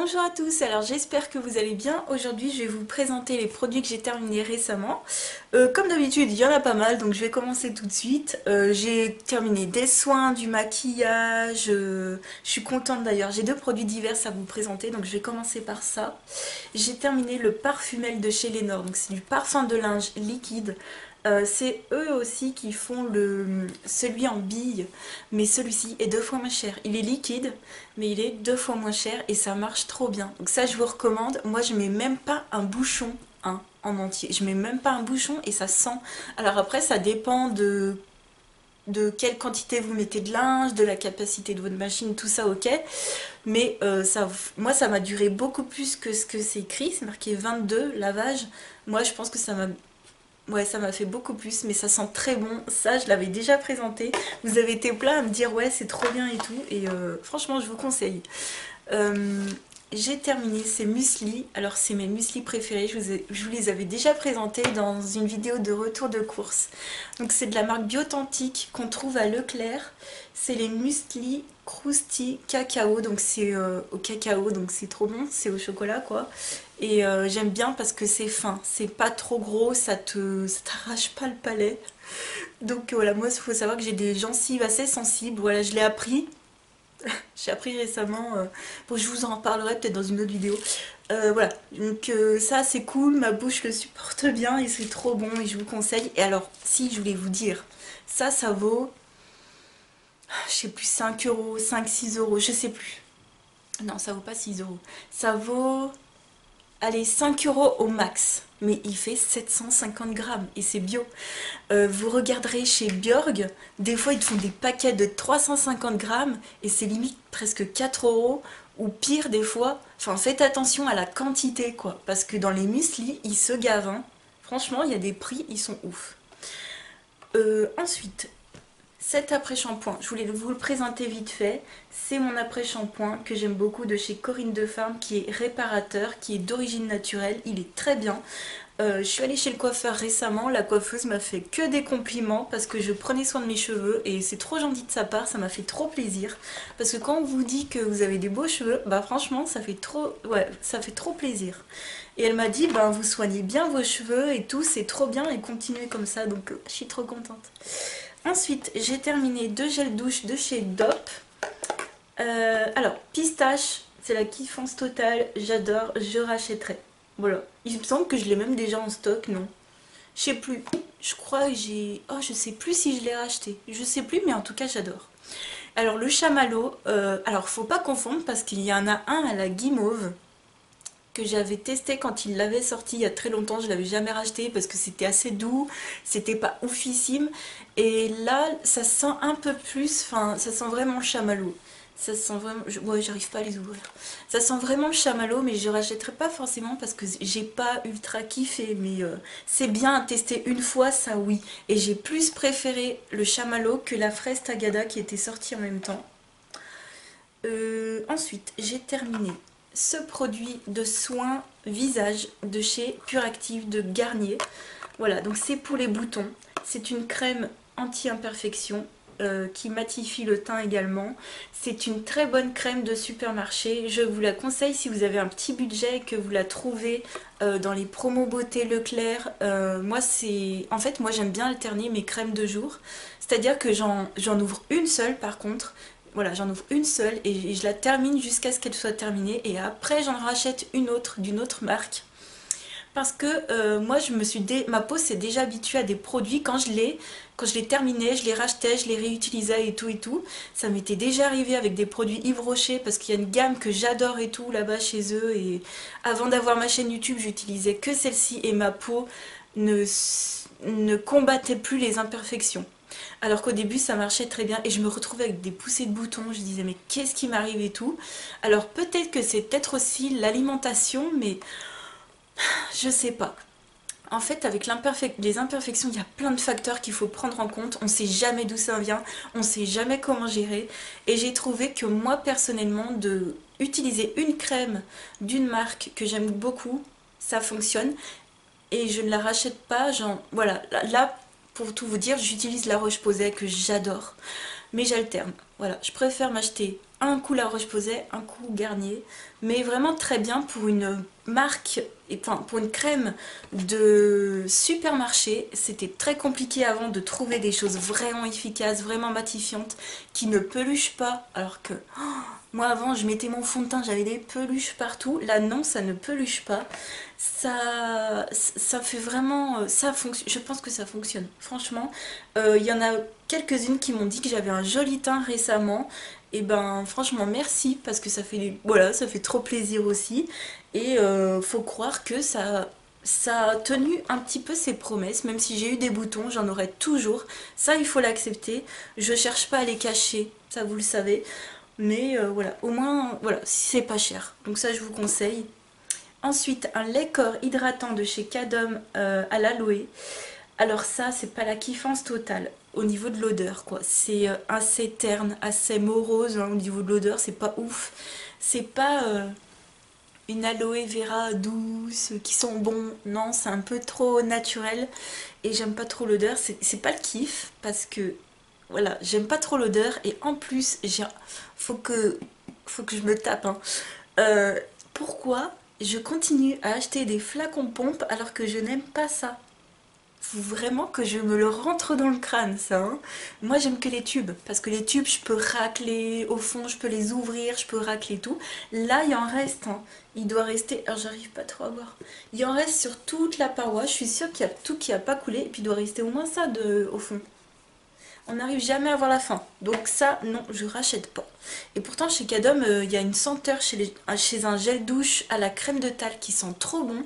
Bonjour à tous, alors j'espère que vous allez bien. Aujourd'hui je vais vous présenter les produits que j'ai terminés récemment. Comme d'habitude il y en a pas mal donc je vais commencer tout de suite. J'ai terminé des soins, du maquillage, je suis contente d'ailleurs. J'ai deux produits divers à vous présenter donc je vais commencer par ça. J'ai terminé le Parfumel de chez Lénore, donc c'est du parfum de linge liquide. C'est eux aussi qui font celui en bille, mais celui-ci est deux fois moins cher. Il est liquide, mais il est deux fois moins cher et ça marche trop bien. Donc ça, je vous recommande. Moi, je mets même pas un bouchon en entier. Je mets même pas un bouchon et ça sent. Alors après, ça dépend de quelle quantité vous mettez de linge, de la capacité de votre machine, tout ça, ok. Mais moi, ça m'a duré beaucoup plus que ce que c'est écrit. C'est marqué 22 lavages. Moi, je pense que ça m'a... Ouais, ça m'a fait beaucoup plus, mais ça sent très bon. Ça, je l'avais déjà présenté. Vous avez été plein à me dire ouais, c'est trop bien et tout. Et franchement, je vous conseille. Euh, j'ai terminé ces muesli. Alors, c'est mes muesli préférés. Je vous les avais déjà présentés dans une vidéo de retour de course. Donc, c'est de la marque Biotentique qu'on trouve à Leclerc. C'est les muesli Krusty Cacao. Donc, c'est au cacao. Donc, c'est trop bon. C'est au chocolat, quoi. Et j'aime bien parce que c'est fin. C'est pas trop gros. Ça t'arrache pas le palais. Donc, voilà. Moi, il faut savoir que j'ai des gencives assez sensibles. Voilà, je l'ai appris. J'ai appris récemment, bon je vous en parlerai peut-être dans une autre vidéo. Voilà, donc ça c'est cool, ma bouche le supporte bien et c'est trop bon et je vous conseille. Et alors, si je voulais vous dire, ça vaut, je sais plus, 5 euros, 5-6 euros, je sais plus. Non, ça vaut pas 6 euros. Ça vaut, allez, 5 euros au max. Mais il fait 750 grammes et c'est bio. Vous regarderez chez Björg, des fois ils te font des paquets de 350 grammes et c'est limite presque 4 euros ou pire des fois. Enfin, faites attention à la quantité quoi, parce que dans les muesli ils se gavent, hein. Franchement, il y a des prix, ils sont ouf. Ensuite, cet après-shampoing, je voulais vous le présenter vite fait. C'est mon après-shampoing que j'aime beaucoup de chez Corinne de Farm qui est réparateur, qui est d'origine naturelle. Il est très bien. Je suis allée chez le coiffeur récemment, la coiffeuse m'a fait que des compliments parce que je prenais soin de mes cheveux et c'est trop gentil de sa part, ça m'a fait trop plaisir. Parce que quand on vous dit que vous avez des beaux cheveux, bah franchement ça fait trop, ouais, ça fait trop plaisir. Et elle m'a dit, ben vous soignez bien vos cheveux et tout, c'est trop bien et continuez comme ça, donc je suis trop contente. Ensuite, j'ai terminé deux gels douche de chez Dop. Alors, pistache, c'est la kiffance totale, j'adore, je rachèterai. Voilà. Il me semble que je l'ai même déjà en stock, non? Je sais plus. Je crois que j'ai... Oh, je sais plus si je l'ai racheté. Je sais plus, mais en tout cas, j'adore. Alors, le chamallow, alors faut pas confondre parce qu'il y en a un à la guimauve que j'avais testé quand il l'avait sorti il y a très longtemps. Je l'avais jamais racheté parce que c'était assez doux, c'était pas oufissime. Et là, ça sent un peu plus, enfin, ça sent vraiment le chamallow. Ça sent vraiment... Ouais, j'arrive pas à les ouvrir. Ça sent vraiment le chamallow, mais je rachèterai pas forcément parce que j'ai pas ultra kiffé. Mais c'est bien à tester une fois, ça oui. Et j'ai plus préféré le chamallow que la fraise tagada qui était sortie en même temps. Ensuite, j'ai terminé ce produit de soin visage de chez Puractive de Garnier. Voilà, donc c'est pour les boutons. C'est une crème anti-imperfection qui matifie le teint également. C'est une très bonne crème de supermarché. Je vous la conseille si vous avez un petit budget et que vous la trouvez dans les promos beauté Leclerc. Moi, c'est... En fait, moi j'aime bien alterner mes crèmes de jour. C'est-à-dire que j'en ouvre une seule par contre. Voilà, j'en ouvre une seule et je la termine jusqu'à ce qu'elle soit terminée. Et après, j'en rachète une autre d'une autre marque. Parce que moi, ma peau s'est déjà habituée à des produits. Quand je les terminais, je les rachetais, je les réutilisais et tout et tout. Ça m'était déjà arrivé avec des produits Yves Rocher parce qu'il y a une gamme que j'adore et tout là-bas chez eux. Et avant d'avoir ma chaîne YouTube, j'utilisais que celle-ci et ma peau ne combattait plus les imperfections. Alors qu'au début ça marchait très bien et je me retrouvais avec des poussées de boutons, je disais mais qu'est-ce qui m'arrive et tout. Alors peut-être que c'est peut-être aussi l'alimentation, mais je sais pas. En fait, avec les imperfections, il y a plein de facteurs qu'il faut prendre en compte. On sait jamais d'où ça vient, on sait jamais comment gérer. Et j'ai trouvé que moi, personnellement, de utiliser une crème d'une marque que j'aime beaucoup, ça fonctionne. Et je ne la rachète pas, genre, voilà. Là, pour tout vous dire, j'utilise la Roche-Posay que j'adore. Mais j'alterne. Voilà, je préfère m'acheter un coup La Roche-Posay, un coup Garnier, mais vraiment très bien pour une marque, enfin pour une crème de supermarché. C'était très compliqué avant de trouver des choses vraiment efficaces, vraiment matifiantes, qui ne peluchent pas, alors que moi avant je mettais mon fond de teint, j'avais des peluches partout. Là non, ça ne peluche pas. Ça fait vraiment, ça fonctionne. Je pense que ça fonctionne. Franchement, il y en a quelques-unes qui m'ont dit que j'avais un joli teint récemment. Et ben franchement merci parce que ça fait voilà, ça fait trop plaisir aussi. Et faut croire que ça a tenu un petit peu ses promesses, même si j'ai eu des boutons, j'en aurai toujours. Ça, il faut l'accepter. Je cherche pas à les cacher, ça vous le savez. Mais voilà, au moins, voilà, si c'est pas cher. Donc ça, je vous conseille. Ensuite, un lait corps hydratant de chez Cadom à l'aloe. Alors ça, c'est pas la kiffance totale au niveau de l'odeur, quoi. C'est assez terne, assez morose hein, au niveau de l'odeur, c'est pas ouf. C'est pas une aloe vera douce qui sent bon. Non, c'est un peu trop naturel et j'aime pas trop l'odeur. C'est pas le kiff parce que voilà, j'aime pas trop l'odeur et en plus, faut que, faut que je me tape. Hein. Euh, Pourquoi je continue à acheter des flacons pompe alors que je n'aime pas ça? Faut vraiment que je me le rentre dans le crâne, ça. Hein. Moi, j'aime que les tubes, parce que les tubes, je peux racler, au fond, je peux les ouvrir, je peux racler tout. Là, il en reste, hein. Il doit rester, alors j'arrive pas trop à voir. Il en reste sur toute la paroi, je suis sûre qu'il y a tout qui a pas coulé, et puis il doit rester au moins ça au fond. On n'arrive jamais à voir la fin. Donc ça, non, je rachète pas. Et pourtant, chez Cadom, il y a une senteur chez un gel douche à la crème de talc qui sent trop bon.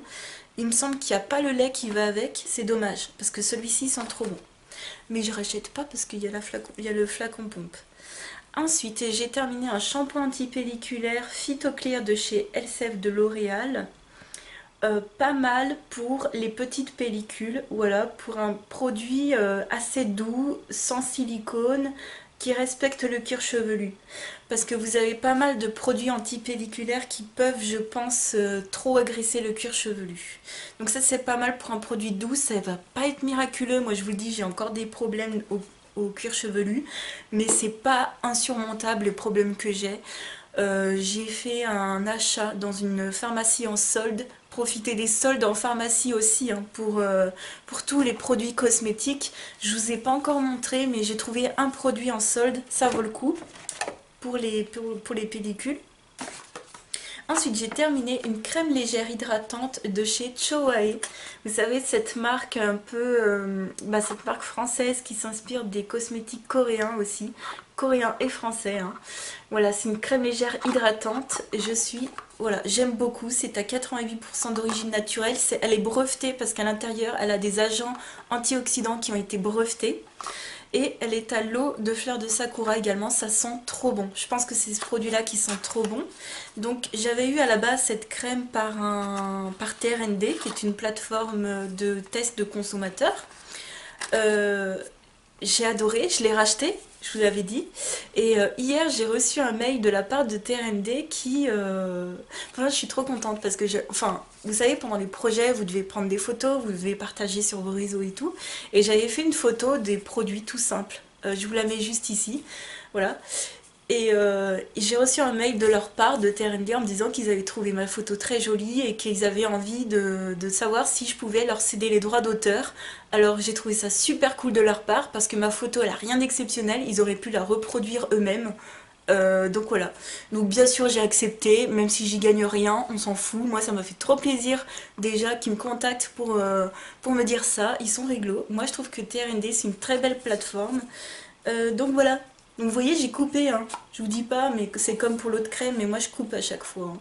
Il me semble qu'il n'y a pas le lait qui va avec, c'est dommage, parce que celui-ci sent trop bon. Mais je rachète pas parce qu'il y a il y a le flacon pompe. Ensuite, j'ai terminé un shampoing antipelliculaire Phytoclear de chez Elseve de L'Oréal. Pas mal pour les petites pellicules, voilà, pour un produit assez doux, sans silicone, qui respecte le cuir chevelu. Parce que vous avez pas mal de produits antipelliculaires qui peuvent, je pense, trop agresser le cuir chevelu. Donc ça c'est pas mal pour un produit doux, ça va pas être miraculeux, moi je vous le dis, j'ai encore des problèmes au cuir chevelu, mais c'est pas insurmontable les problèmes que j'ai. J'ai fait un achat dans une pharmacie en solde. Profitez des soldes en pharmacie aussi hein, pour tous les produits cosmétiques. Je vous ai pas encore montré, mais j'ai trouvé un produit en solde, ça vaut le coup pour les pellicules. Ensuite, j'ai terminé une crème légère hydratante de chez Choae. Vous savez, cette marque un peu... cette marque française qui s'inspire des cosmétiques coréens aussi. Coréens et français. Hein. Voilà, c'est une crème légère hydratante. Voilà, j'aime beaucoup. C'est à 88% d'origine naturelle. Elle est brevetée parce qu'à l'intérieur, elle a des agents antioxydants qui ont été brevetés. Et elle est à l'eau de fleurs de sakura également, ça sent trop bon. Je pense que c'est ce produit-là qui sent trop bon. Donc j'avais eu à la base cette crème par TRND, qui est une plateforme de test de consommateurs. J'ai adoré, je l'ai racheté, je vous l'avais dit. Et hier, j'ai reçu un mail de la part de TRND qui... Enfin, je suis trop contente parce que... Enfin, vous savez, pendant les projets, vous devez prendre des photos, vous devez partager sur vos réseaux et tout. Et j'avais fait une photo des produits tout simples. Je vous la mets juste ici. Voilà. Et j'ai reçu un mail de leur part, de TRND, en me disant qu'ils avaient trouvé ma photo très jolie et qu'ils avaient envie de savoir si je pouvais leur céder les droits d'auteur. Alors j'ai trouvé ça super cool de leur part parce que ma photo elle a rien d'exceptionnel, ils auraient pu la reproduire eux-mêmes. Donc voilà. Donc bien sûr j'ai accepté, même si j'y gagne rien, on s'en fout. Moi ça m'a fait trop plaisir déjà qu'ils me contactent pour me dire ça. Ils sont réglo. Moi je trouve que TRND c'est une très belle plateforme. Donc voilà. Donc vous voyez j'ai coupé, hein. Je vous dis pas mais c'est comme pour l'autre crème mais moi je coupe à chaque fois. Hein.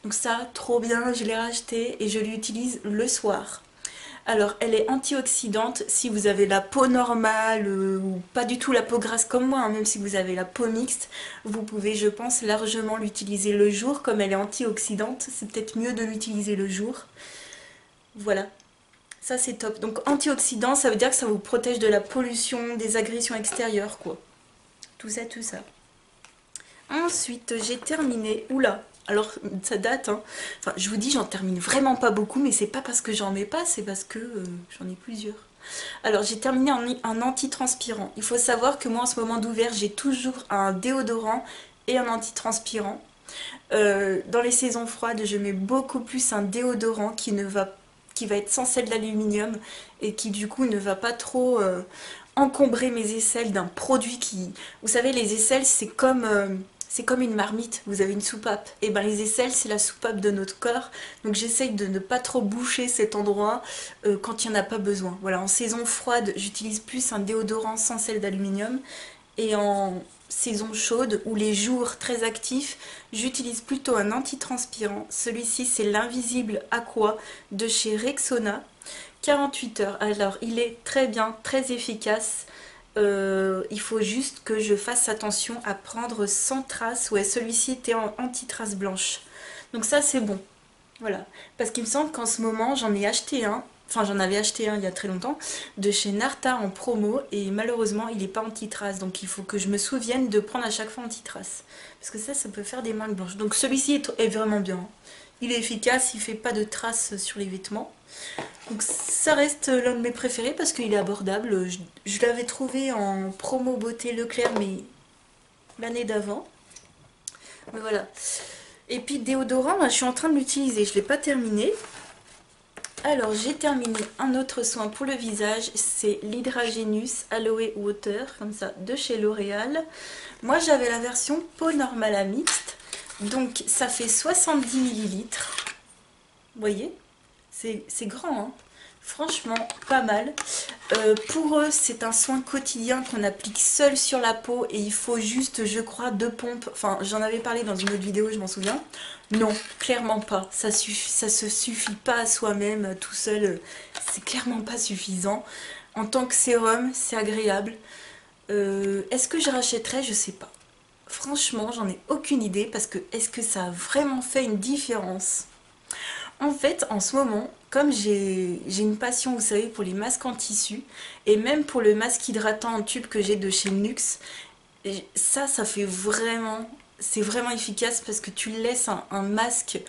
Donc ça trop bien, je l'ai racheté et je l'utilise le soir. Alors elle est antioxydante si vous avez la peau normale ou pas du tout la peau grasse comme moi, hein, même si vous avez la peau mixte, vous pouvez je pense largement l'utiliser le jour comme elle est antioxydante, c'est peut-être mieux de l'utiliser le jour. Voilà. Ça c'est top. Donc antioxydant ça veut dire que ça vous protège de la pollution, des agressions extérieures quoi. Tout ça, tout ça. Ensuite, j'ai terminé. Oula, alors ça date, hein. Enfin, je vous dis, j'en termine vraiment pas beaucoup, mais c'est pas parce que j'en mets pas, c'est parce que j'en ai plusieurs. Alors, j'ai terminé un antitranspirant. Il faut savoir que moi, en ce moment d'ouvert, j'ai toujours un déodorant et un antitranspirant. Dans les saisons froides, je mets beaucoup plus un déodorant qui va être sans sel d'aluminium et qui du coup ne va pas trop encombrer mes aisselles d'un produit qui... Vous savez, les aisselles, c'est comme une marmite, vous avez une soupape. Et ben les aisselles, c'est la soupape de notre corps. Donc j'essaye de ne pas trop boucher cet endroit quand il n'y en a pas besoin. Voilà, en saison froide, j'utilise plus un déodorant sans sel d'aluminium. Et en saison chaude ou les jours très actifs, j'utilise plutôt un antitranspirant. Celui-ci, c'est l'Invisible Aqua de chez Rexona. 48 heures. Alors, il est très bien, très efficace. Il faut juste que je fasse attention à prendre sans trace. Ouais, celui-ci était en anti-trace blanche. Donc ça, c'est bon. Voilà. Parce qu'il me semble qu'en ce moment, j'en ai acheté un. Enfin, j'en avais acheté un il y a très longtemps, de chez Narta en promo, et malheureusement, il n'est pas anti-trace. Donc, il faut que je me souvienne de prendre à chaque fois anti-trace. Parce que ça peut faire des marques blanches. Donc, celui-ci est vraiment bien. Il est efficace, il ne fait pas de traces sur les vêtements. Donc, ça reste l'un de mes préférés parce qu'il est abordable. Je l'avais trouvé en promo beauté Leclerc, mais l'année d'avant. Mais voilà. Et puis, déodorant, je suis en train de l'utiliser. Je ne l'ai pas terminé. Alors j'ai terminé un autre soin pour le visage, c'est l'Hydragénus Aloe Water, comme ça, de chez L'Oréal. Moi j'avais la version peau normale à mixte, donc ça fait 70 millilitres. Vous voyez, c'est grand, hein. Franchement pas mal. Pour eux c'est un soin quotidien qu'on applique seul sur la peau et il faut juste, je crois, 2 pompes. Enfin j'en avais parlé dans une autre vidéo, je m'en souviens. Non, clairement pas. Ça se suffit pas à soi-même tout seul. C'est clairement pas suffisant. En tant que sérum, c'est agréable. Est-ce que je rachèterais? Je sais pas. Franchement, j'en ai aucune idée parce que est-ce que ça a vraiment fait une différence? En fait, en ce moment, comme j'ai une passion, vous savez, pour les masques en tissu et même pour le masque hydratant en tube que j'ai de chez Nuxe, et ça fait vraiment, c'est vraiment efficace parce que tu laisses un masque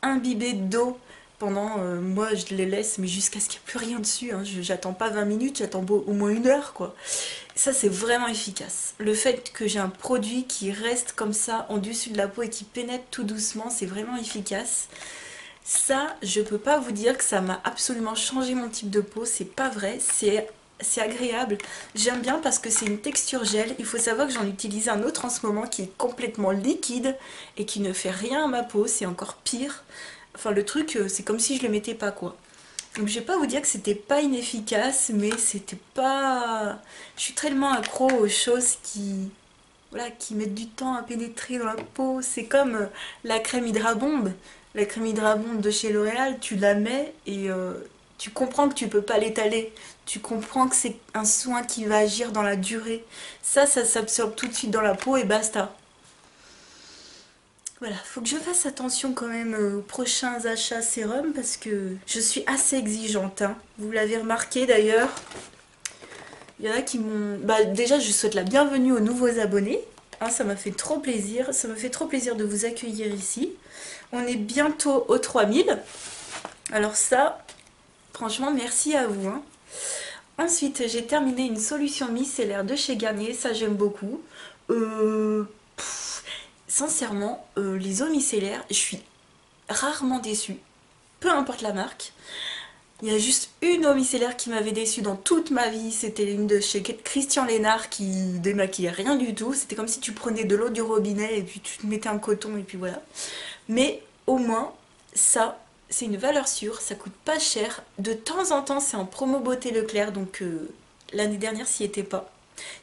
imbibé d'eau pendant, moi je les laisse, mais jusqu'à ce qu'il n'y ait plus rien dessus, hein. J'attends pas 20 minutes, j'attends au moins 1 heure, quoi. Ça, c'est vraiment efficace. Le fait que j'ai un produit qui reste comme ça en dessus de la peau et qui pénètre tout doucement, c'est vraiment efficace. Ça, je peux pas vous dire que ça m'a absolument changé mon type de peau, c'est pas vrai, c'est agréable. J'aime bien parce que c'est une texture gel. Il faut savoir que j'en utilise un autre en ce moment qui est complètement liquide et qui ne fait rien à ma peau, c'est encore pire. Enfin le truc, c'est comme si je le mettais pas, quoi. Donc je vais pas vous dire que c'était pas inefficace, mais c'était pas... Je suis tellement accro aux choses qui... Voilà, qui mettent du temps à pénétrer dans la peau. C'est comme la crème Hydra Bomb. La crème Hydra Bomb de chez L'Oréal, tu la mets et tu comprends que tu peux pas l'étaler. Tu comprends que c'est un soin qui va agir dans la durée. Ça s'absorbe tout de suite dans la peau et basta. Voilà, faut que je fasse attention quand même aux prochains achats sérum parce que je suis assez exigeante, hein. Vous l'avez remarqué d'ailleurs. Il y en a qui m'ont... Bah, déjà, je souhaite la bienvenue aux nouveaux abonnés. Hein, ça m'a fait trop plaisir. Ça me fait trop plaisir de vous accueillir ici. On est bientôt aux 3000. Alors ça, franchement, merci à vous, hein. Ensuite, j'ai terminé une solution micellaire de chez Garnier. Ça, j'aime beaucoup. Sincèrement, les eaux micellaires, je suis rarement déçue. Peu importe la marque. Il y a juste une eau micellaire qui m'avait déçue dans toute ma vie. C'était une de chez Christian Lénard qui démaquillait rien du tout. C'était comme si tu prenais de l'eau du robinet et puis tu te mettais un coton et puis voilà. Mais au moins, ça, c'est une valeur sûre. Ça coûte pas cher. De temps en temps, c'est en promo beauté Leclerc. Donc l'année dernière, s'y était pas.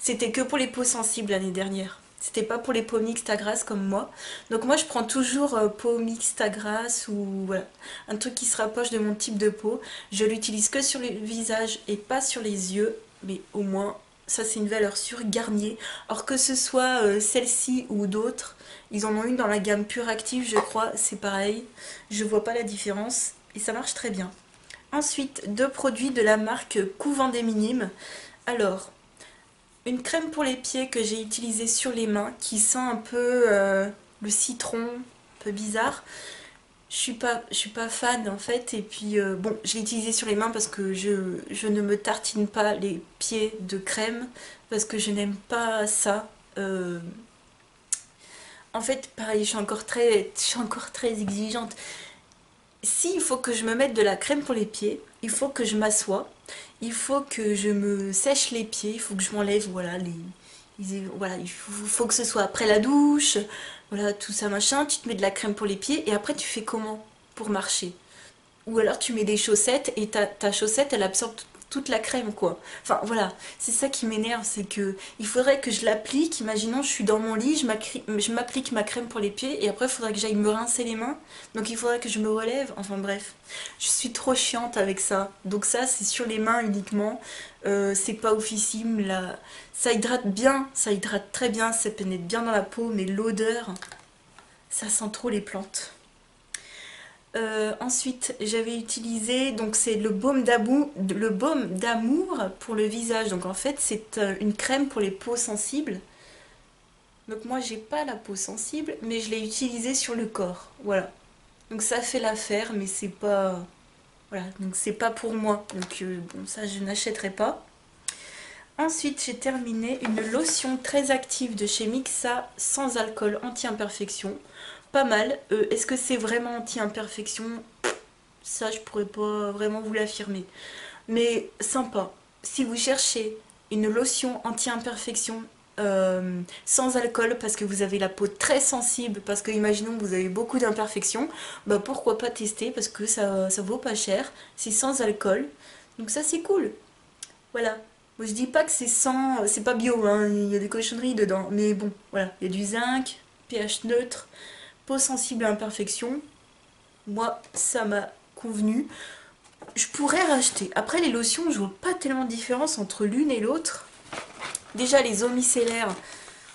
C'était que pour les peaux sensibles l'année dernière. C'était pas pour les peaux mixtes à grasse comme moi. Donc moi je prends toujours peau mixte à grasse ou voilà, un truc qui se rapproche de mon type de peau. Je l'utilise que sur le visage et pas sur les yeux. Mais au moins ça c'est une valeur sûre, Garnier. Or que ce soit celle-ci ou d'autres, ils en ont une dans la gamme Pure Active je crois, c'est pareil. Je vois pas la différence et ça marche très bien. Ensuite 2 produits de la marque Couvent des Minimes. Alors... Une crème pour les pieds que j'ai utilisée sur les mains qui sent un peu le citron, un peu bizarre. Je suis pas fan en fait et puis bon je l'ai utilisée sur les mains parce que je ne me tartine pas les pieds de crème parce que je n'aime pas ça. en fait, pareil, je suis encore très exigeante. Si il faut que je me mette de la crème pour les pieds, il faut que je m'assoie, il faut que je me sèche les pieds, il faut que je m'enlève, voilà, voilà, faut que ce soit après la douche, voilà, tout ça machin, tu te mets de la crème pour les pieds et après tu fais comment pour marcher? Ou alors tu mets des chaussettes et ta chaussette elle absorbe toute la crème quoi. Enfin voilà, c'est ça qui m'énerve, c'est que il faudrait que je l'applique, imaginons je suis dans mon lit, je m'applique ma crème pour les pieds et après il faudrait que j'aille me rincer les mains, donc il faudrait que je me relève, enfin bref. Je suis trop chiante avec ça, donc ça c'est sur les mains uniquement, c'est pas oufissime, là. Ça hydrate bien, ça hydrate très bien, ça pénètre bien dans la peau, mais l'odeur, ça sent trop les plantes. Ensuite, j'avais utilisé, donc c'est le baume d'amour pour le visage. Donc en fait, c'est une crème pour les peaux sensibles. Donc moi, j'ai pas la peau sensible, mais je l'ai utilisé sur le corps. Voilà. Donc ça fait l'affaire, mais c'est pas, voilà, donc c'est pas pour moi. Donc bon, ça je n'achèterai pas. Ensuite, j'ai terminé une lotion très active de chez Mixa sans alcool anti-imperfection. Pas mal. Est-ce que c'est vraiment anti-imperfection? Ça, je pourrais pas vraiment vous l'affirmer. Mais sympa. Si vous cherchez une lotion anti-imperfection sans alcool parce que vous avez la peau très sensible, parce que imaginons que vous avez beaucoup d'imperfections, bah pourquoi pas tester parce que ça vaut pas cher. C'est sans alcool. Donc ça, c'est cool. Voilà. Moi, je dis pas que c'est pas bio, hein, il y a des cochonneries dedans. Mais bon, voilà. Il y a du zinc, pH neutre, peau sensible à imperfection. Moi, ça m'a convenu. Je pourrais racheter. Après, les lotions, je vois pas tellement de différence entre l'une et l'autre. Déjà, les eaux micellaires.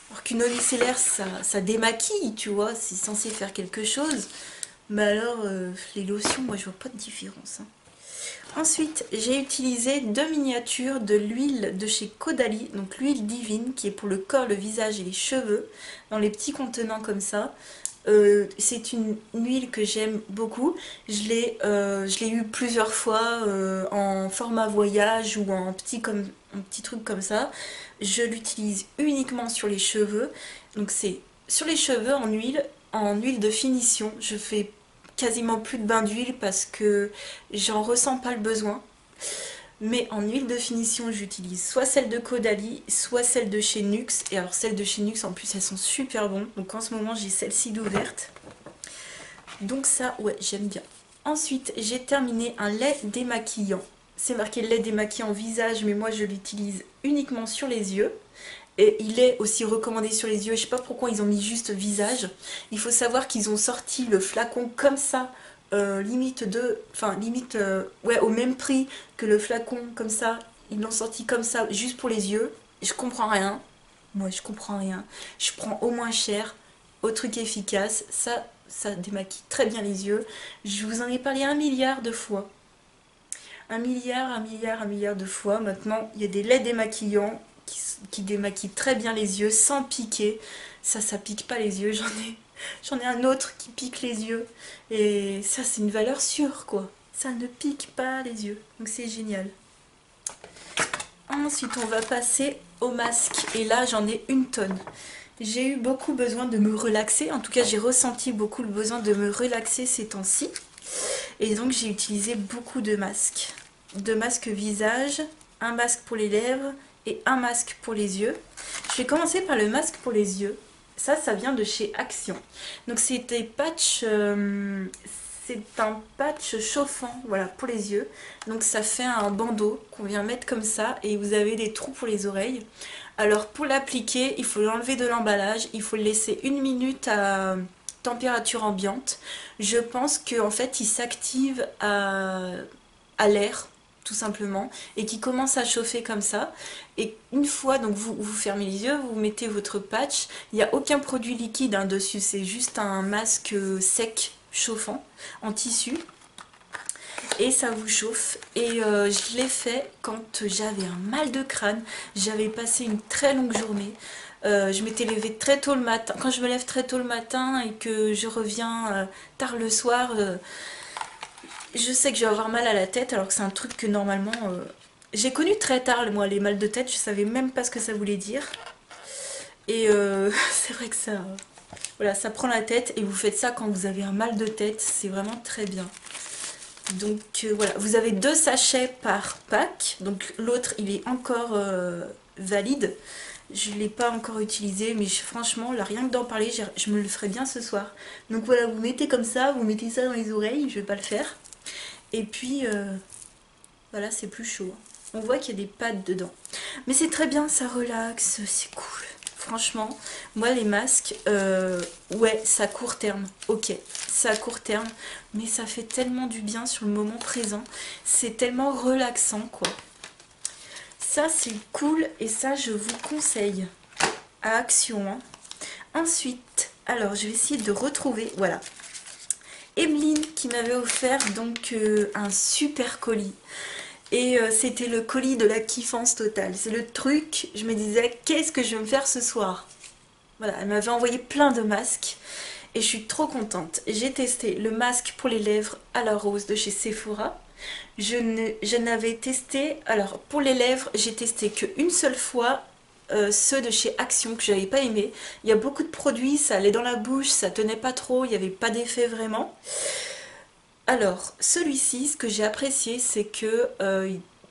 Alors qu'une eau micellaire, ça démaquille, tu vois. C'est censé faire quelque chose. Mais alors, les lotions, moi, je vois pas de différence. Hein. Ensuite, j'ai utilisé 2 miniatures de l'huile de chez Caudalie, donc l'huile divine qui est pour le corps, le visage et les cheveux, dans les petits contenants comme ça. C'est une huile que j'aime beaucoup. Je l'ai eu plusieurs fois en format voyage ou en petit truc comme ça. Je l'utilise uniquement sur les cheveux. Donc c'est sur les cheveux en huile de finition. Je fais quasiment plus de bain d'huile parce que j'en ressens pas le besoin. Mais en huile de finition, j'utilise soit celle de Caudalie, soit celle de chez Nuxe. Et alors celles de chez Nuxe, en plus, elles sont super bonnes. Donc en ce moment, j'ai celle-ci d'ouverte. Donc ça, ouais, j'aime bien. Ensuite, j'ai terminé un lait démaquillant. C'est marqué lait démaquillant visage, mais moi, je l'utilise uniquement sur les yeux. Et il est aussi recommandé sur les yeux. Je sais pas pourquoi ils ont mis juste visage. Il faut savoir qu'ils ont sorti le flacon comme ça, ouais, au même prix que le flacon comme ça. Ils l'ont sorti comme ça, juste pour les yeux. Je comprends rien. Moi, je comprends rien. Je prends au moins cher, au truc efficace. Ça démaquille très bien les yeux. Je vous en ai parlé 1 milliard de fois. 1 milliard de fois. Maintenant, il y a des laits démaquillants qui démaquille très bien les yeux sans piquer. Ça pique pas les yeux. J'en ai un autre qui pique les yeux. Et ça, c'est une valeur sûre, quoi. Ça ne pique pas les yeux. Donc c'est génial. Ensuite, on va passer au masque. Et là, j'en ai une tonne. J'ai eu beaucoup besoin de me relaxer. En tout cas, j'ai ressenti beaucoup le besoin de me relaxer ces temps-ci. Et donc, j'ai utilisé beaucoup de masques. De masques visage, un masque pour les lèvres et un masque pour les yeux. Je vais commencer par le masque pour les yeux. Ça vient de chez Action. Donc c'est des patchs, c'est un patch chauffant, voilà, pour les yeux. Donc ça fait un bandeau qu'on vient mettre comme ça et vous avez des trous pour les oreilles. Alors pour l'appliquer, il faut l'enlever de l'emballage, il faut le laisser 1 minute à température ambiante. Je pense qu'en fait il s'active à l'air tout simplement, et qui commence à chauffer comme ça. Et une fois, donc vous fermez les yeux, vous mettez votre patch, il n'y a aucun produit liquide hein, dessus, c'est juste un masque sec, chauffant, en tissu, et ça vous chauffe. Et je l'ai fait quand j'avais un mal de crâne, j'avais passé une très longue journée. Je m'étais levée très tôt le matin. Quand je me lève très tôt le matin et que je reviens tard le soir, je sais que je vais avoir mal à la tête alors que c'est un truc que normalement... J'ai connu très tard moi les mal de tête, je savais même pas ce que ça voulait dire. Et c'est vrai que Voilà, ça prend la tête et vous faites ça quand vous avez un mal de tête, c'est vraiment très bien. Donc voilà, vous avez 2 sachets par pack, donc l'autre il est encore valide. Je ne l'ai pas encore utilisé, mais franchement, là, rien que d'en parler, je me le ferai bien ce soir. Donc voilà, vous mettez comme ça, vous mettez ça dans les oreilles, je vais pas le faire. Et puis, voilà, c'est plus chaud. On voit qu'il y a des pattes dedans. Mais c'est très bien, ça relaxe, c'est cool. Franchement, moi les masques, ouais, c'est à court terme, ok, c'est à court terme, mais ça fait tellement du bien sur le moment présent. C'est tellement relaxant, quoi. Ça, c'est cool et ça, je vous conseille à Action, hein. Ensuite, alors, je vais essayer de retrouver, voilà, Emeline qui m'avait offert donc un super colis. Et c'était le colis de la kiffance totale. C'est le truc, je me disais, qu'est-ce que je vais me faire ce soir? Voilà, elle m'avait envoyé plein de masques et je suis trop contente. J'ai testé le masque pour les lèvres à la rose de chez Sephora. Je n'avais testé, alors pour les lèvres, j'ai testé qu'une seule fois ceux de chez Action que j'avais pas aimé. Il y a beaucoup de produits, ça allait dans la bouche, ça tenait pas trop, il n'y avait pas d'effet vraiment. Alors, celui-ci, ce que j'ai apprécié, c'est que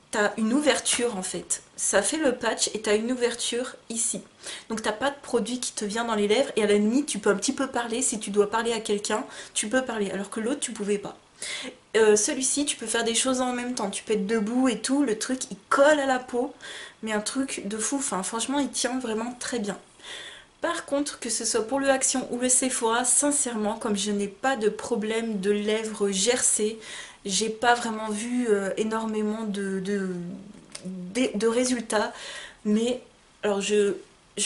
t'as une ouverture en fait. Ça fait le patch et t'as une ouverture ici. Donc t'as pas de produit qui te vient dans les lèvres et à la limite tu peux un petit peu parler. Si tu dois parler à quelqu'un, tu peux parler. Alors que l'autre tu pouvais pas. Celui-ci, tu peux faire des choses en même temps. Tu peux être debout et tout. Le truc, il colle à la peau. Mais un truc de fou. Enfin, franchement, il tient vraiment très bien. Par contre, que ce soit pour le Action ou le Sephora, sincèrement, comme je n'ai pas de problème de lèvres gercées, j'ai pas vraiment vu énormément de résultats. Mais alors je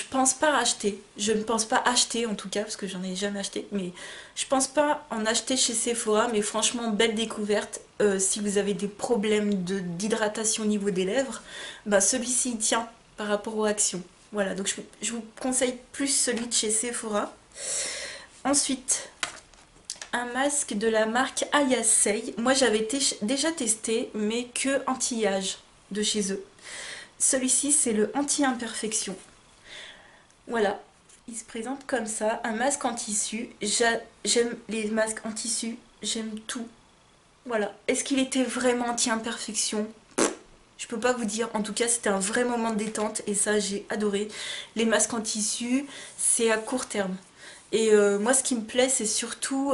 pense pas acheter. Je ne pense pas acheter en tout cas, parce que j'en ai jamais acheté. Mais je pense pas en acheter chez Sephora. Mais franchement, belle découverte. Si vous avez des problèmes d'hydratation au niveau des lèvres, bah celui-ci il tient par rapport aux Actions. Voilà, donc je vous conseille plus celui de chez Sephora. Ensuite, un masque de la marque Ayasei. Moi, j'avais déjà testé, mais que anti-âge de chez eux. Celui-ci, c'est le anti-imperfection. Voilà, il se présente comme ça, un masque en tissu. J'aime les masques en tissu, j'aime tout. Voilà. Est-ce qu'il était vraiment anti-imperfection? Je peux pas vous dire, en tout cas c'était un vrai moment de détente et ça j'ai adoré. Les masques en tissu, c'est à court terme. Et moi ce qui me plaît c'est surtout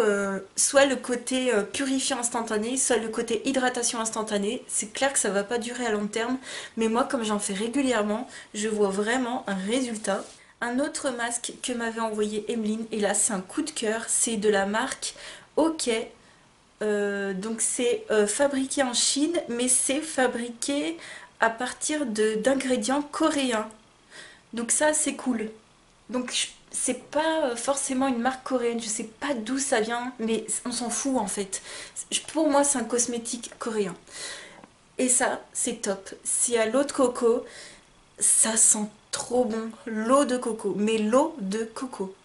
soit le côté purifiant instantané, soit le côté hydratation instantanée. C'est clair que ça va pas durer à long terme, mais moi comme j'en fais régulièrement, je vois vraiment un résultat. Un autre masque que m'avait envoyé Emeline, et là c'est un coup de cœur, c'est de la marque OK. Donc c'est fabriqué en Chine, mais c'est fabriqué à partir d'ingrédients coréens. Donc ça c'est cool. Donc c'est pas forcément une marque coréenne, je sais pas d'où ça vient, mais on s'en fout en fait. Pour moi c'est un cosmétique coréen. Et ça c'est top. S'il y a l'eau de coco, ça sent trop bon. L'eau de coco, mais l'eau de coco.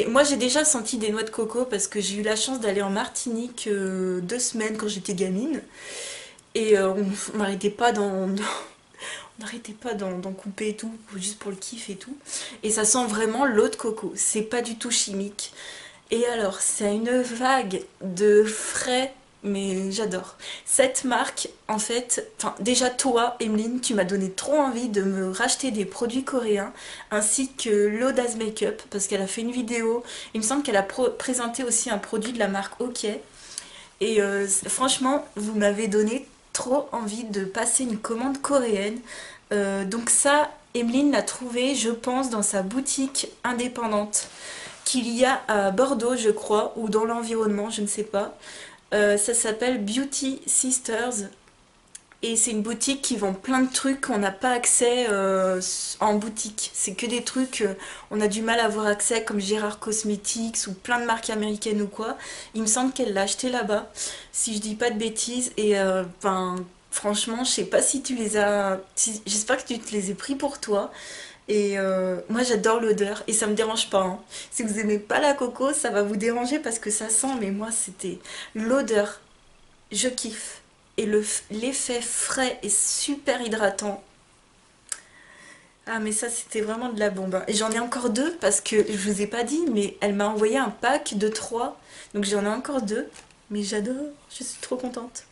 Moi j'ai déjà senti des noix de coco parce que j'ai eu la chance d'aller en Martinique 2 semaines quand j'étais gamine. Et on n'arrêtait pas on n'arrêtait pas d'en couper et tout, juste pour le kiff et tout. Et ça sent vraiment l'eau de coco. C'est pas du tout chimique. Et alors, c'est une vague de frais, mais j'adore. Cette marque, en fait, enfin, déjà toi, Emeline, tu m'as donné trop envie de me racheter des produits coréens, ainsi que l'Audace Makeup, parce qu'elle a fait une vidéo. Il me semble qu'elle a présenté aussi un produit de la marque OK. Et franchement, vous m'avez donné trop envie de passer une commande coréenne. Donc ça, Emeline l'a trouvé, je pense, dans sa boutique indépendante qu'il y a à Bordeaux, je crois, ou dans l'environnement, je ne sais pas. Ça s'appelle Beauty Sisters. Et c'est une boutique qui vend plein de trucs qu'on n'a pas accès en boutique. C'est que des trucs, on a du mal à avoir accès, comme Gérard Cosmetics ou plein de marques américaines ou quoi. Il me semble qu'elle l'a acheté là-bas, si je dis pas de bêtises. Et ben, franchement, je sais pas si tu les as... J'espère que tu te les as pris pour toi. Et moi j'adore l'odeur et ça me dérange pas, hein. Si vous aimez pas la coco, ça va vous déranger parce que ça sent, mais moi c'était l'odeur, je kiffe. Et l'effet frais et super hydratant. Ah mais ça c'était vraiment de la bombe, hein. Et j'en ai encore deux parce que je vous ai pas dit, mais elle m'a envoyé un pack de 3. Donc j'en ai encore deux. Mais j'adore, je suis trop contente.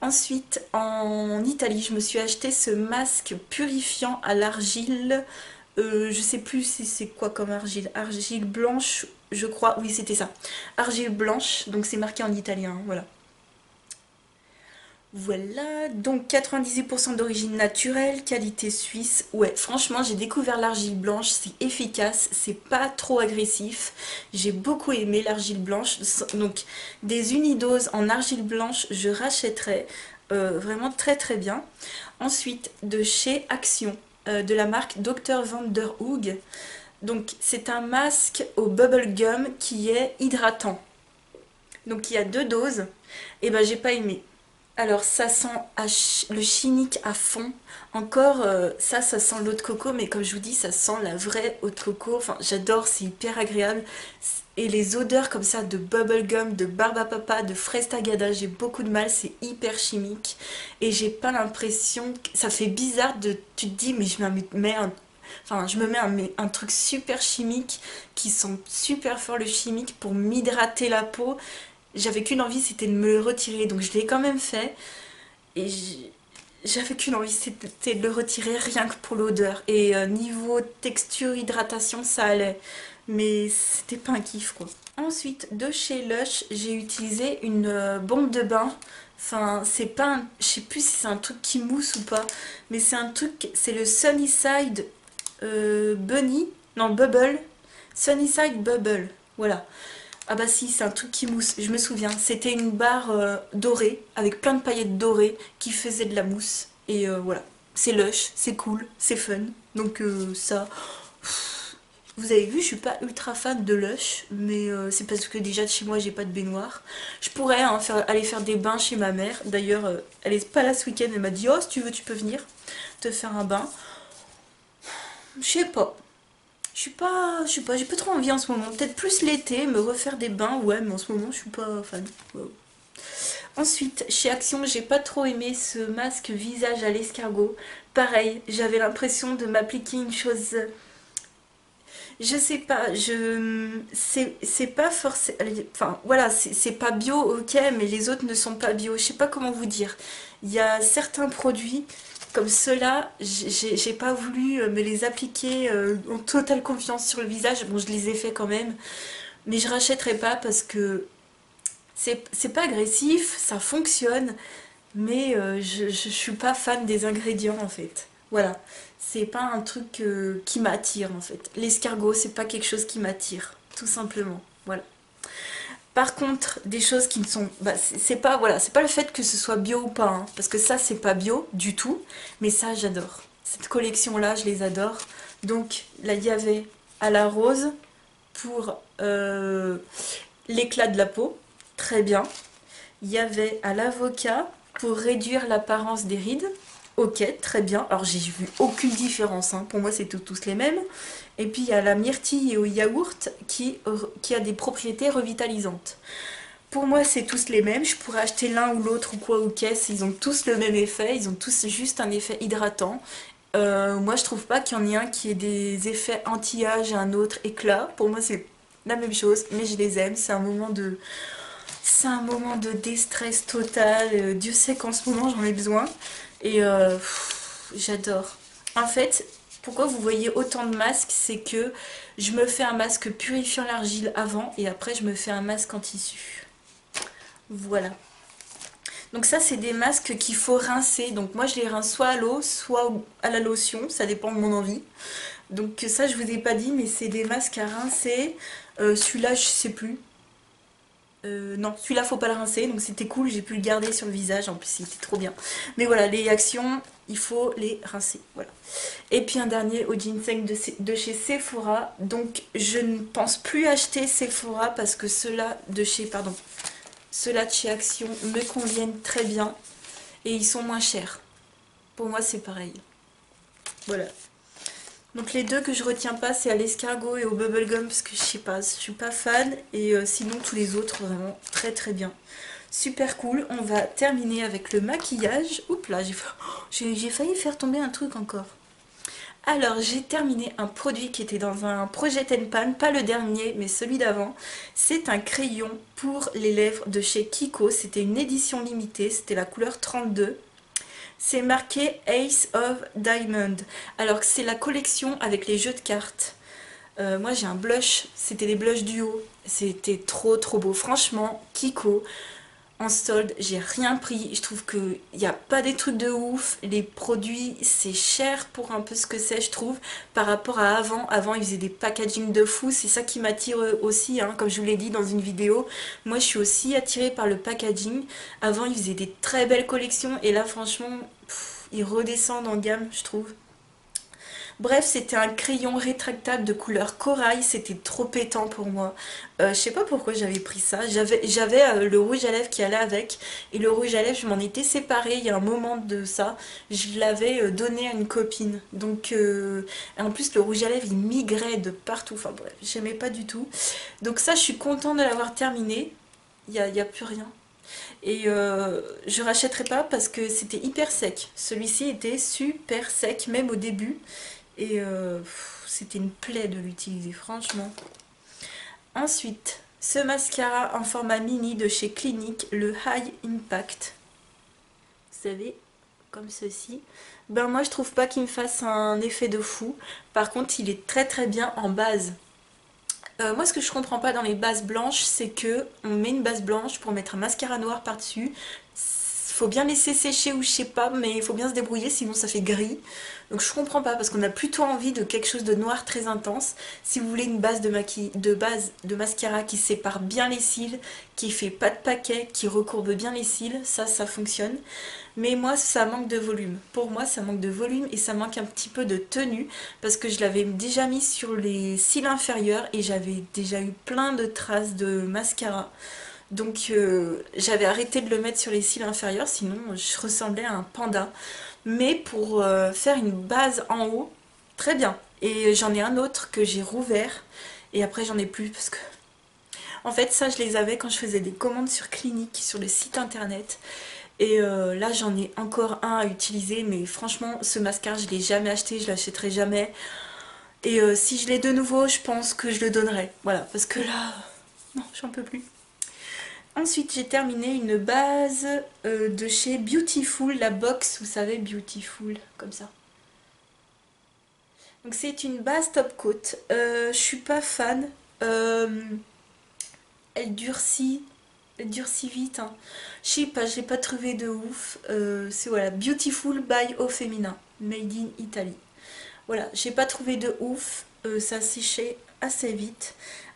Ensuite, en Italie, je me suis acheté ce masque purifiant à l'argile. Je sais plus si c'est quoi comme argile. Argile blanche, je crois. Oui, c'était ça. Argile blanche, donc c'est marqué en italien, hein, voilà. Voilà, donc 98% d'origine naturelle, qualité suisse. Ouais, franchement, j'ai découvert l'argile blanche, c'est efficace, c'est pas trop agressif. J'ai beaucoup aimé l'argile blanche. Donc, des unidoses en argile blanche, je rachèterais. Vraiment très très bien. Ensuite, de chez Action, de la marque Dr. Van der Hoog. Donc, c'est un masque au bubble gum qui est hydratant. Donc, il y a 2 doses. Et ben, j'ai pas aimé. Alors ça sent le chimique à fond. Encore, ça sent l'eau de coco, mais comme je vous dis, ça sent la vraie eau de coco. Enfin, j'adore, c'est hyper agréable. Et les odeurs comme ça de bubblegum, de barbe à papa, de fraise tagada, j'ai beaucoup de mal, c'est hyper chimique. Et j'ai pas l'impression... Ça fait bizarre de... Tu te dis, mais je me mets Enfin, je me mets un truc super chimique qui sent super fort le chimique pour m'hydrater la peau. J'avais qu'une envie, c'était de me le retirer, donc je l'ai quand même fait. Et j'avais qu'une envie, c'était de le retirer rien que pour l'odeur. Et niveau texture, hydratation, ça allait. Mais c'était pas un kiff, quoi. Ensuite, de chez Lush, j'ai utilisé une bombe de bain. Enfin, c'est pas un... Je sais plus si c'est un truc qui mousse ou pas. Mais c'est un truc... C'est le Sunnyside Bunny. Non, Bubble. Sunnyside Bubble. Voilà. Ah bah si, c'est un truc qui mousse, je me souviens. C'était une barre dorée, avec plein de paillettes dorées, qui faisait de la mousse. Et voilà. C'est lush, c'est cool, c'est fun. Donc ça... Vous avez vu, je suis pas ultra fan de Lush, mais c'est parce que déjà de chez moi j'ai pas de baignoire. Je pourrais hein, aller faire des bains chez ma mère. D'ailleurs, elle est pas là ce week-end, elle m'a dit oh si tu veux tu peux venir te faire un bain. Je sais pas. Je sais pas, j'ai pas trop envie en ce moment. Peut-être plus l'été, me refaire des bains, ouais, mais en ce moment je suis pas fan. Ouais. Ensuite, chez Action, j'ai pas trop aimé ce masque visage à l'escargot. Pareil, j'avais l'impression de m'appliquer une chose. Je sais pas, c'est pas forcément. Enfin, voilà, c'est pas bio, ok, mais les autres ne sont pas bio. Je sais pas comment vous dire. Il y a certains produits. Comme ceux-là, j'ai pas voulu me les appliquer en totale confiance sur le visage. Bon, je les ai fait quand même, mais je rachèterai pas parce que c'est pas agressif, ça fonctionne, mais je suis pas fan des ingrédients en fait. Voilà, c'est pas un truc qui m'attire en fait. L'escargot, c'est pas quelque chose qui m'attire, tout simplement. Voilà. Par contre, des choses qui ne sont... Bah, c'est pas, voilà, c'est pas le fait que ce soit bio ou pas, hein, parce que ça, c'est pas bio du tout, mais ça, j'adore. Cette collection-là, je les adore. Donc, là, il y avait à la rose pour l'éclat de la peau, très bien. Il y avait à l'avocat pour réduire l'apparence des rides, ok, très bien. Alors, j'ai vu aucune différence, hein. Pour moi, c'est tous les mêmes. Et puis il y a la myrtille au yaourt qui a des propriétés revitalisantes. Pour moi, c'est tous les mêmes. Je pourrais acheter l'un ou l'autre ou quoi ou qu'est-ce. Ils ont tous le même effet. Ils ont tous juste un effet hydratant. Moi, je trouve pas qu'il y en ait un qui ait des effets anti-âge et un autre éclat. Pour moi, c'est la même chose, mais je les aime. C'est un moment de déstress total. Dieu sait qu'en ce moment, j'en ai besoin. Et j'adore. En fait, pourquoi vous voyez autant de masques, c'est que je me fais un masque purifiant l'argile avant et après je me fais un masque en tissu. Voilà. Donc ça, c'est des masques qu'il faut rincer. Donc moi, je les rince soit à l'eau, soit à la lotion. Ça dépend de mon envie. Donc ça, je vous ai pas dit, mais c'est des masques à rincer. Celui-là, je sais plus. Non, celui-là faut pas le rincer, donc c'était cool, j'ai pu le garder sur le visage, en plus il était trop bien. Mais voilà, les actions, il faut les rincer, voilà. Et puis un dernier au ginseng de chez Sephora, donc je ne pense plus acheter Sephora parce que ceux-là de chez, pardon, ceux-là de chez Action me conviennent très bien et ils sont moins chers. Pour moi c'est pareil. Voilà. Donc les deux que je retiens pas, c'est à l'escargot et au bubblegum parce que je sais pas, je suis pas fan. Et sinon tous les autres vraiment très très bien. Super cool. On va terminer avec le maquillage. Oups là, j'ai failli faire tomber un truc encore. Alors, j'ai terminé un produit qui était dans un projet Tenpan, pas le dernier, mais celui d'avant. C'est un crayon pour les lèvres de chez Kiko. C'était une édition limitée, c'était la couleur 32. C'est marqué Ace of Diamond. Alors que c'est la collection avec les jeux de cartes. Moi j'ai un blush, c'était des blushs duo. C'était trop trop beau. Franchement, Kiko, en solde, j'ai rien pris. Je trouve qu'il n'y a pas des trucs de ouf. Les produits, c'est cher pour un peu ce que c'est, je trouve, par rapport à avant. Avant, ils faisaient des packaging de fou. C'est ça qui m'attire aussi, hein, comme je vous l'ai dit dans une vidéo. Moi, je suis aussi attirée par le packaging. Avant, ils faisaient des très belles collections. Et là, franchement, ils redescendent en gamme, je trouve. Bref, c'était un crayon rétractable de couleur corail, c'était trop pétant pour moi. Je sais pas pourquoi j'avais pris ça. J'avais le rouge à lèvres qui allait avec, et le rouge à lèvres, je m'en étais séparée il y a un moment de ça. Je l'avais donné à une copine. Donc, en plus, le rouge à lèvres, il migrait de partout. Enfin bref, j'aimais pas du tout. Donc ça, je suis contente de l'avoir terminé. Il y a plus rien. Et je rachèterai pas parce que c'était hyper sec. Celui-ci était super sec, même au début. Et c'était une plaie de l'utiliser, franchement. Ensuite, ce mascara en format mini de chez Clinique, le High Impact. Vous savez, comme ceci. Ben moi, je trouve pas qu'il me fasse un effet de fou. Par contre, il est très très bien en base. Moi, ce que je comprends pas dans les bases blanches, c'est que on met une base blanche pour mettre un mascara noir par-dessus. Faut bien laisser sécher ou je sais pas, mais il faut bien se débrouiller, sinon ça fait gris. Donc je comprends pas, parce qu'on a plutôt envie de quelque chose de noir très intense. Si vous voulez une base de mascara qui sépare bien les cils, qui fait pas de paquet, qui recourbe bien les cils, ça fonctionne. Mais moi, ça manque de volume. Pour moi, ça manque de volume et ça manque un petit peu de tenue, parce que je l'avais déjà mis sur les cils inférieurs et j'avais déjà eu plein de traces de mascara. Donc j'avais arrêté de le mettre sur les cils inférieurs, sinon je ressemblais à un panda. Mais pour faire une base en haut, très bien. Et j'en ai un autre que j'ai rouvert, et après j'en ai plus parce que... En fait ça je les avais quand je faisais des commandes sur Clinique, sur le site internet. Et là j'en ai encore un à utiliser, mais franchement ce mascara je l'ai jamais acheté, je l'achèterai jamais. Et si je l'ai de nouveau, je pense que je le donnerai. Voilà, parce que là, non, j'en peux plus. Ensuite, j'ai terminé une base de chez Beautiful, la box, vous savez, Beautiful, comme ça. Donc c'est une base top coat. Je suis pas fan. Elle durcit vite, hein. Je sais pas, je l'ai pas trouvé de ouf. C'est voilà, Beautiful by Au Femina, made in Italy. Voilà, j'ai pas trouvé de ouf. Ça séchait assez vite.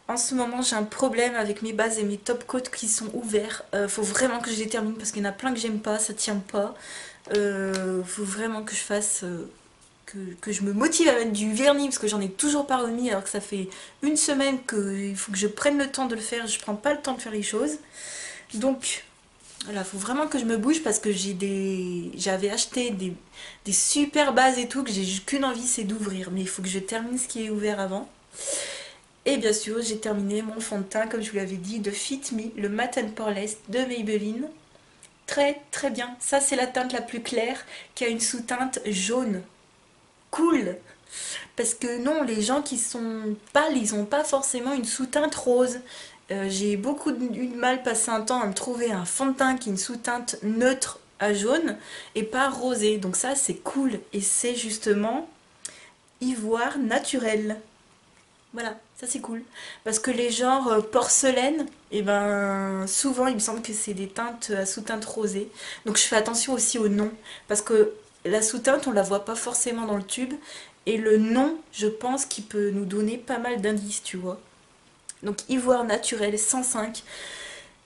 En ce moment, j'ai un problème avec mes bases et mes top coats qui sont ouverts. Faut vraiment que je les termine parce qu'il y en a plein que j'aime pas, ça tient pas. Faut vraiment que je fasse... que je me motive à mettre du vernis parce que j'en ai toujours pas remis alors que ça fait une semaine qu'il faut que je prenne le temps de le faire. Je prends pas le temps de faire les choses. Donc... Voilà, faut vraiment que je me bouge parce que j'avais acheté des super bases et tout, que j'ai qu'une envie, c'est d'ouvrir. Mais il faut que je termine ce qui est ouvert avant. Et bien sûr, j'ai terminé mon fond de teint, comme je vous l'avais dit, de Fit Me, le Matte and Poreless de Maybelline. Très très bien. Ça, c'est la teinte la plus claire qui a une sous-teinte jaune. Cool! Parce que non, les gens qui sont pâles, ils n'ont pas forcément une sous-teinte rose. J'ai beaucoup eu de mal passé un temps à me trouver un fond de teint qui est une sous-teinte neutre à jaune et pas rosé. Donc ça, c'est cool. Et c'est justement ivoire naturel. Voilà, ça c'est cool. Parce que les genres porcelaine, et ben souvent il me semble que c'est des teintes à sous-teinte rosée. Donc je fais attention aussi au nom. Parce que la sous-teinte, on la voit pas forcément dans le tube. Et le nom, je pense qu'il peut nous donner pas mal d'indices, tu vois. Donc ivoire naturel 105.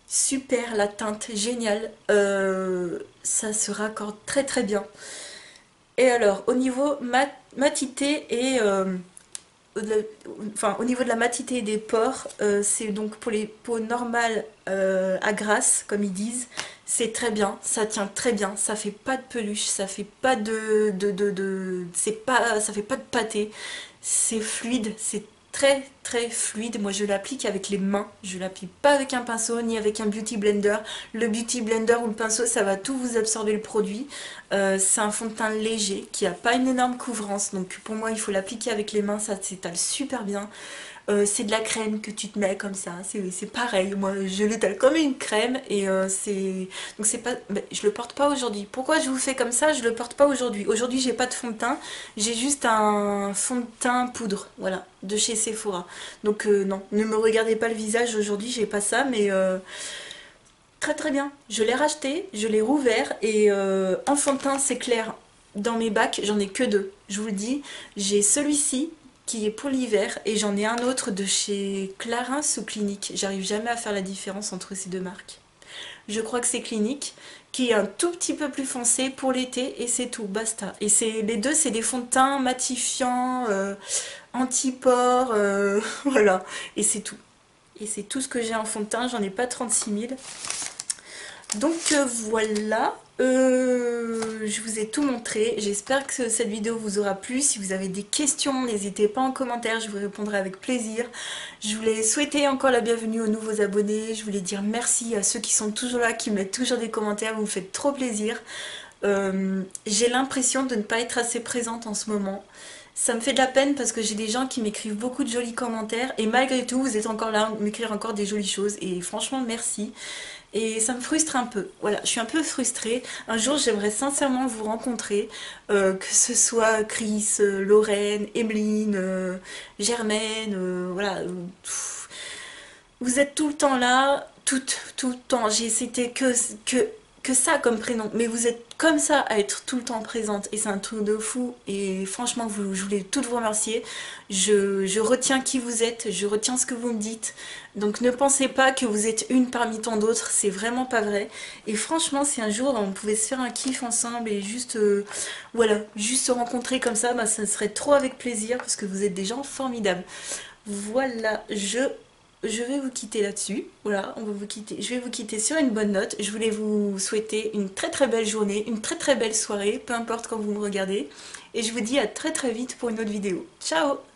Super la teinte, génial. Ça se raccorde très très bien. Et alors, au niveau matité et... enfin, au niveau de la matité et des pores, c'est donc pour les peaux normales à grasse, comme ils disent. C'est très bien, ça tient très bien, ça fait pas de peluche, ça fait pas c'est pas, ça fait pas de pâté. C'est fluide, c'est très très fluide. Moi je l'applique avec les mains, je l'applique pas avec un pinceau ni avec un beauty blender. Le beauty blender ou le pinceau ça va tout vous absorber le produit. C'est un fond de teint léger qui a pas une énorme couvrance, donc pour moi il faut l'appliquer avec les mains, ça s'étale super bien. C'est de la crème que tu te mets comme ça, c'est pareil, moi je l'étale comme une crème et c'est... Donc c'est pas... Ben, je le porte pas aujourd'hui. Pourquoi je vous fais comme ça? Je le porte pas aujourd'hui. Aujourd'hui j'ai pas de fond de teint, j'ai juste un fond de teint poudre, voilà, de chez Sephora. Donc non, ne me regardez pas le visage aujourd'hui, j'ai pas ça, mais... Très très bien, je l'ai racheté, je l'ai rouvert et en fond de teint c'est clair. Dans mes bacs j'en ai que deux, je vous le dis, j'ai celui-ci qui est pour l'hiver et j'en ai un autre de chez Clarins ou Clinique. J'arrive jamais à faire la différence entre ces deux marques. Je crois que c'est Clinique qui est un tout petit peu plus foncé pour l'été et c'est tout, basta. Et les deux c'est des fonds de teint matifiants, anti-pores, voilà, et c'est tout. Et c'est tout ce que j'ai en fond de teint, j'en ai pas 36 000. Donc voilà, je vous ai tout montré, j'espère que cette vidéo vous aura plu. Si vous avez des questions, n'hésitez pas en commentaire, je vous répondrai avec plaisir. Je voulais souhaiter encore la bienvenue aux nouveaux abonnés, je voulais dire merci à ceux qui sont toujours là, qui mettent toujours des commentaires, vous me faites trop plaisir. J'ai l'impression de ne pas être assez présente en ce moment. Ça me fait de la peine parce que j'ai des gens qui m'écrivent beaucoup de jolis commentaires et malgré tout vous êtes encore là, m'écrire encore des jolies choses et franchement merci. Et ça me frustre un peu, voilà, je suis un peu frustrée. Un jour j'aimerais sincèrement vous rencontrer, que ce soit Chris, Lorraine, Emeline, Germaine, voilà. Vous êtes tout le temps là, tout le temps, j'ai cité que ça comme prénom, mais vous êtes comme ça à être tout le temps présente et c'est un truc de fou et franchement je voulais toutes vous remercier. Je retiens qui vous êtes, je retiens ce que vous me dites, donc ne pensez pas que vous êtes une parmi tant d'autres, c'est vraiment pas vrai. Et franchement si un jour on pouvait se faire un kiff ensemble et juste voilà, juste se rencontrer comme ça, bah, ça serait trop avec plaisir parce que vous êtes des gens formidables. Voilà, je vais vous quitter là-dessus, voilà, on va vous quitter. Je vais vous quitter sur une bonne note. Je voulais vous souhaiter une très très belle journée, une très très belle soirée, peu importe quand vous me regardez. Et je vous dis à très très vite pour une autre vidéo. Ciao!